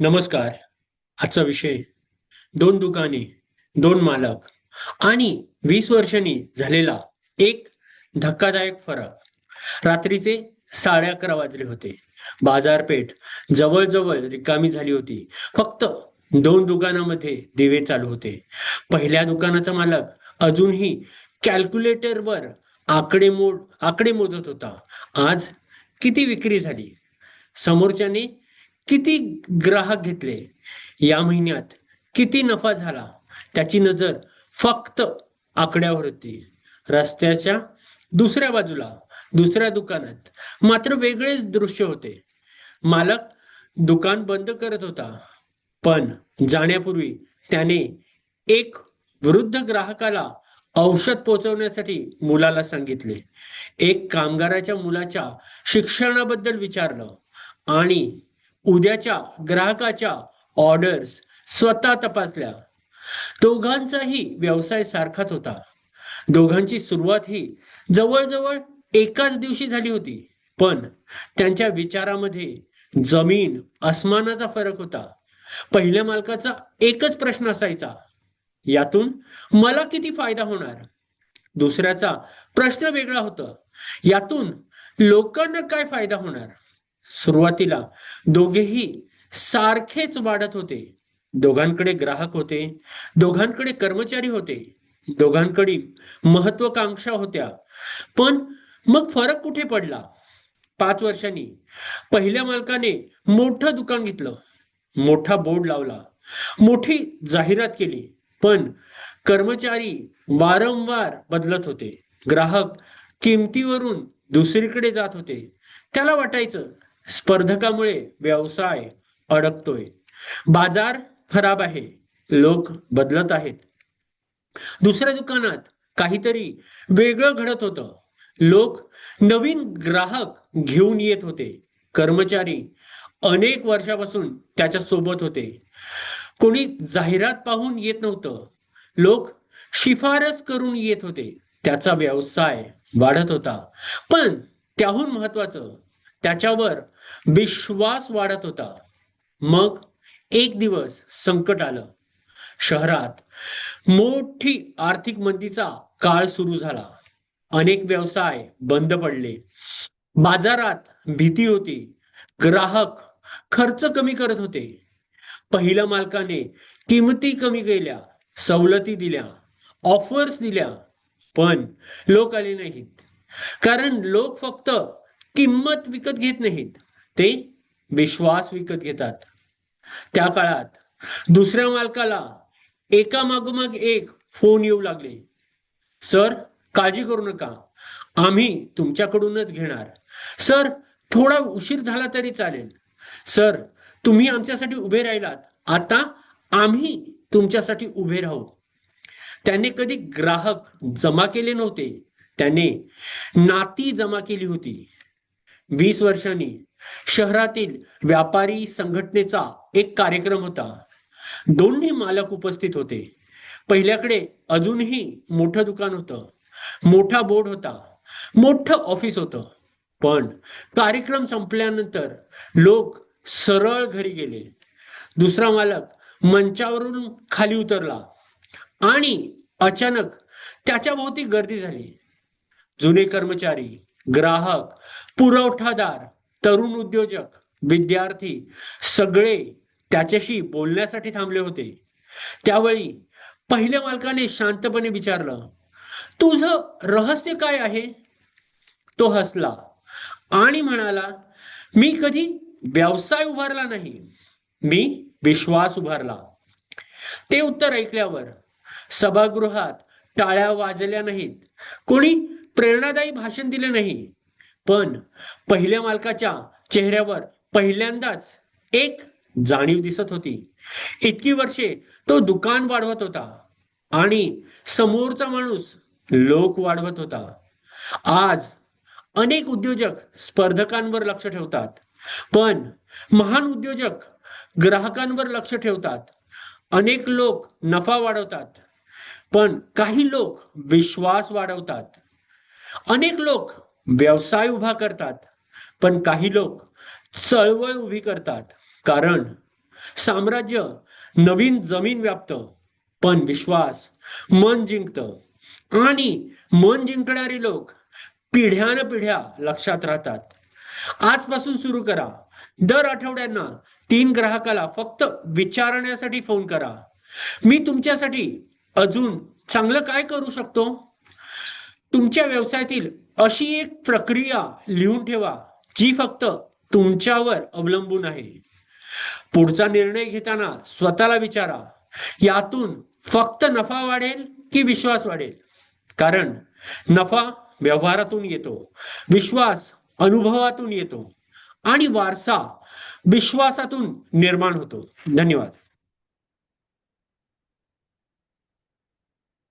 नमस्कार. आजचा विषय दोन दुकाने, दोन मालक आणि 20 वर्षांनी झालेला एक धक्कादायक फरक. रात्रीचे 11:30 वाजले होते. बाजारपेठ जवळ-जवळ रिकामी झाली होती. फक्त दोन दुकानामध्ये दिवे चालू होते. पहिल्या दुकानाचा मालक अजूनही कॅल्क्युलेटरवर आकडे मोजत होता. आज किती विक्री झाली? समोरच्याने किती ग्राहक घेतले? या महिन्यात किती नफा झाला? त्याची नजर फक्त आकड्यावर होती. रस्त्याच्या दुसऱ्या बाजूला, दुसऱ्या दुकानात मात्र वेगळेच दृश्य होते. मालक दुकान बंद करत होता, पण जाण्यापूर्वी त्याने एक वृद्ध ग्राहकाला औषध पोहोचवण्यासाठी मुलाला सांगितले. एक कामगाराच्या मुलाच्या शिक्षणाबद्दल विचारलं आणि उद्याच्या ग्राहकाच्या ऑर्डर्स स्वतः तपासल्या. दोघांचाही व्यवसाय सारखाच होता. दोघांची सुरुवात ही जवळजवळ एकाच दिवशी झाली होती, पण त्यांच्या विचारामध्ये जमीन आसमानाचा फरक होता. पहिल्या मालकाचा एकच प्रश्न असायचा, यातून मला किती फायदा होणार? दुसऱ्याचा प्रश्न वेगळा होता, यातून लोकांना काय फायदा होणार? सुरुवातीला दोघेही सारखेच वाढत होते. दोघांकडे ग्राहक होते, दोघांकडे कर्मचारी होते, दोघांकडे महत्वाकांक्षा होत्या. पण मग फरक कुठे पडला? 5 वर्षांनी पहिल्या मालकाने मोठं दुकान घेतलं, मोठा बोर्ड लावला, मोठी जाहिरात केली. पण कर्मचारी वारंवार बदलत होते. ग्राहक किमतीवरून दुसरीकडे जात होते. त्याला वाटायचं स्पर्धकामुळे व्यवसाय अडकतोय. बाजार खराब आहे, लोक बदलत आहेत. दुसऱ्या दुकानात काहीतरी वेगळं घडत होतं. लोक नवीन ग्राहक घेऊन येत होते. कर्मचारी अनेक वर्षापासून त्याच्या सोबत होते. कोणी जाहिरात पाहून येत नव्हतं. लोक शिफारस करून येत होते. त्याचा व्यवसाय वाढत होता. पण त्याहून महत्वाचं, त्याच्यावर विश्वास वाढत होता. मग एक दिवस संकट आलं. शहरात मोठी आर्थिक मंदीचा काळ सुरू झाला. अनेक व्यवसाय बंद पडले. बाजारात भीती होती. ग्राहक खर्च कमी करत होते. पहिल्या मालकाने किमती कमी केल्या, सवलती दिल्या, ऑफर्स दिल्या, पण लोक आले नाहीत. कारण लोक फक्त किंमत विकत घेत नाहीत, ते विश्वास विकत घेतात. त्या काळात दुसऱ्या मालकाला एका मागोमाग एक फोन येऊ लागले. सर, काळजी करू नका, आम्ही तुमच्याकडूनच घेणार. सर, थोडा उशीर झाला तरी चालेल. सर, तुम्ही आमच्यासाठी उभे राहिलात, आता आम्ही तुमच्यासाठी उभे राहू. त्याने कधी ग्राहक जमा केले नव्हते, त्याने नाती जमा केली होती. 20 वर्षांनी शहरातील व्यापारी संघटनेचा एक कार्यक्रम होता. दोन्ही मालक उपस्थित होते. पहिल्याकडे अजूनही मोठं दुकान होतं, मोठा बोर्ड होता, मोठं ऑफिस होतं. पण कार्यक्रम संपल्यानंतर लोक सरळ घरी गेले. दुसरा मालक मंचावरून खाली उतरला आणि अचानक त्याच्या भोवती गर्दी झाली. जुने कर्मचारी, ग्राहक, पुरवठादार, तरुण उद्योजक, विद्यार्थी सगळे त्याच्याशी बोलण्यासाठी थांबले होते. त्यावेळी पहिल्या मालकाने शांतपणे विचारलं, तुझं रहस्य काय आहे? तो हसला आणि म्हणाला, मी कधी व्यवसाय उभारला नाही, मी विश्वास उभारला. ते उत्तर ऐकल्यावर सभागृहात टाळ्या वाजल्या नाहीत, कोणी प्रेरणादायी भाषण दिले नाही. पण पहिल्या मालकाच्या चेहऱ्यावर पहिल्यांदाच एक जाणीव दिसत होती. इतकी वर्षे तो दुकान वाढवत होता आणि समोरचा माणूस लोक वाढवत होता. आज अनेक उद्योजक स्पर्धकांवर लक्ष ठेवतात, पण महान उद्योजक ग्राहकांवर लक्ष ठेवतात. अनेक लोक नफा वाढवतात, पण काही लोक विश्वास वाढवतात. अनेक लोक व्यवसाय उभा करतात, पण काही लोक चळवळ उभी करतात. कारण साम्राज्य नवीन जमीन व्यापतं, पण विश्वास मन जिंकतं आणि मन जिंकणारी लोक पिढ्यानपिढ्या लक्षात राहतात. आजपासून सुरू करा. दर आठवड्यांना 3 ग्राहकाला फक्त विचारण्यासाठी फोन करा, मी तुमच्यासाठी अजून चांगलं काय करू शकतो. तुमच्या व्यवसायातील अशी एक प्रक्रिया लिहून ठेवा जी फक्त तुमच्यावर अवलंबून आहे. पुढचा निर्णय घेताना स्वतःला विचारा, यातून फक्त नफा वाढेल की विश्वास वाढेल. कारण नफा व्यवहारातून येतो, विश्वास अनुभवातून येतो आणि वारसा विश्वासातून निर्माण होतो. धन्यवाद.